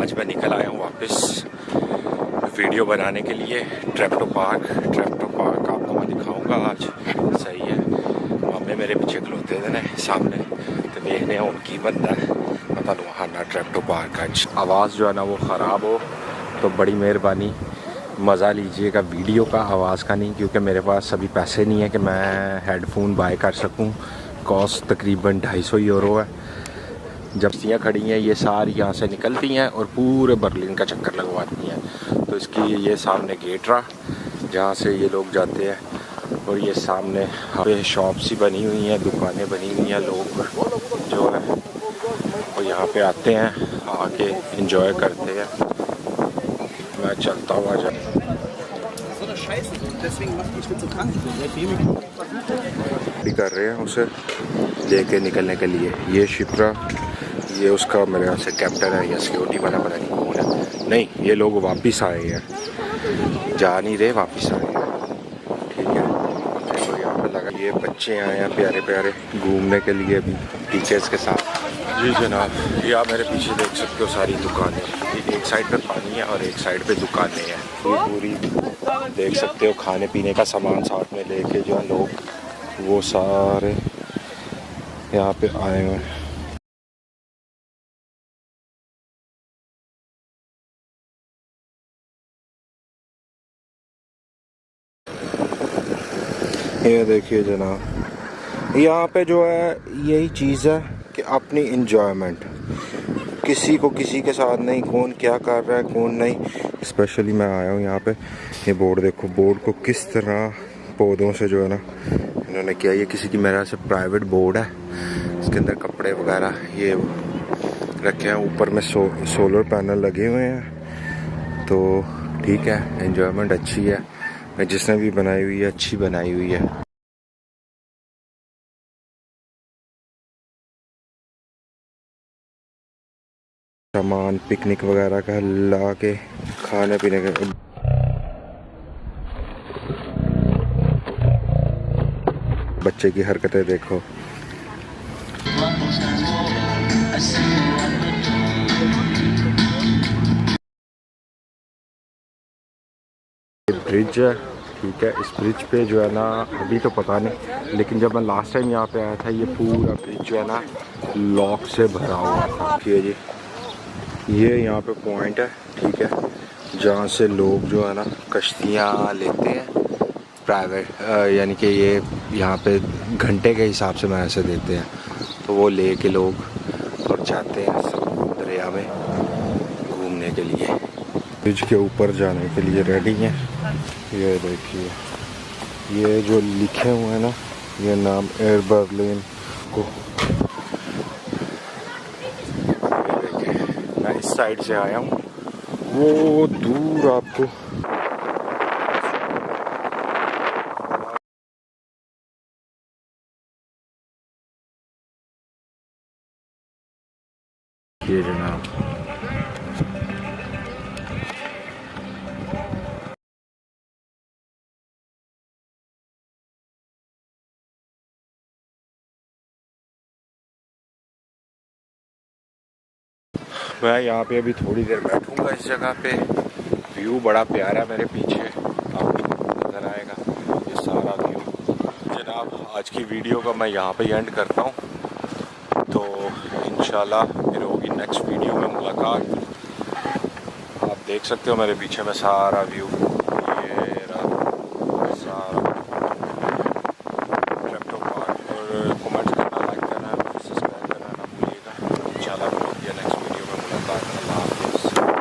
आज मैं निकल आया हूँ वापस वीडियो बनाने के लिए ट्रैप्टो पार्क आपको मैं दिखाऊंगा आज। सही है, मामे मेरे पीछे खलोते थे ना सामने, तो देखने उनकी बनता है पता नहीं वहाँ ना ट्रैप्टो पार्क। आज आवाज़ जो है ना वो ख़राब हो तो बड़ी मेहरबानी मज़ा लीजिएगा वीडियो का, आवाज़ का नहीं, क्योंकि मेरे पास अभी पैसे नहीं है कि मैं हेडफोन बाय कर सकूं। कॉस्ट तकरीबन 250 यूरो है। जब बस्तियाँ खड़ी हैं ये सारी यहाँ से निकलती हैं और पूरे बर्लिन का चक्कर लगवाती हैं। तो इसकी ये सामने गेट रहा जहाँ से ये लोग जाते हैं, और ये सामने यहाँ पे शॉप्स ही बनी हुई हैं, दुकानें बनी हुई हैं। लोग जो है वो यहाँ पे आते हैं, आके एंजॉय करते हैं। मैं चलता हुआ भी कर रहे हैं उसे लेके निकलने के लिए। ये शिप्रा, ये उसका मेरे यहाँ से कैप्टन है या सिक्योरिटी वाला पता नहीं कौन है। नहीं, ये लोग वापस आए हैं, जा नहीं रहे, वापस आए हैं। ठीक है, तो यहाँ पे लगा ये बच्चे आए हैं प्यारे प्यारे घूमने के लिए भी टीचर्स के साथ। जी जनाब, ये आप मेरे पीछे देख सकते हो सारी दुकानें। एक साइड पे पानी है और एक साइड पे दुकानें हैं। ये पूरी देख सकते हो, खाने पीने का सामान साथ में लेके जो है लोग वो सारे यहाँ पे आए हुए हैं। ये देखिए जनाब, यहाँ पे जो है यही चीज़ है कि अपनी इंजॉयमेंट, किसी को किसी के साथ नहीं, कौन क्या कर रहा है कौन नहीं। स्पेशली मैं आया हूँ यहाँ पे, ये बोर्ड देखो, बोर्ड को किस तरह पौधों से जो है ना इन्होंने किया। ये किसी की मेरा से प्राइवेट बोर्ड है, इसके अंदर कपड़े वगैरह ये रखे हैं। ऊपर में सोलर पैनल लगे हुए हैं, तो ठीक है, एंजॉयमेंट अच्छी है। जिसने भी बनाई हुई है अच्छी बनाई हुई है। सामान पिकनिक वगैरह का ला के खाने पीने के। बच्चे की हरकतें देखो। ब्रिज है, ठीक है। इस ब्रिज पे जो है ना अभी तो पता नहीं, लेकिन जब मैं लास्ट टाइम यहाँ पे आया था ये पूरा ब्रिज जो है ना लॉक से भरा हुआ था। ठीक है जी, ये यहाँ पे पॉइंट है, ठीक है, जहाँ से लोग जो है ना कश्तियाँ लेते हैं प्राइवेट, यानी कि ये यहाँ पे घंटे के हिसाब से मैसे देते हैं, तो वो ले के लोग और जाते हैं दरिया में घूमने के लिए। ब्रिज के ऊपर जाने के लिए रेडी हैं। ये देखिए, ये जो लिखे हुए हैं ना, ये नाम एयर बर्लिन को। मैं इस साइड से आया हूँ, वो दूर आपको ये जनाब मैं यहाँ पे अभी थोड़ी देर बैठूंगा इस जगह पे। व्यू बड़ा प्यारा है मेरे पीछे, आपको नज़र आएगा ये सारा व्यू। जनाब, आज की वीडियो का मैं यहाँ पे एंड करता हूँ, तो इंशाल्लाह फिर होगी नेक्स्ट वीडियो में मुलाकात। आप देख सकते हो मेरे पीछे में सारा व्यू।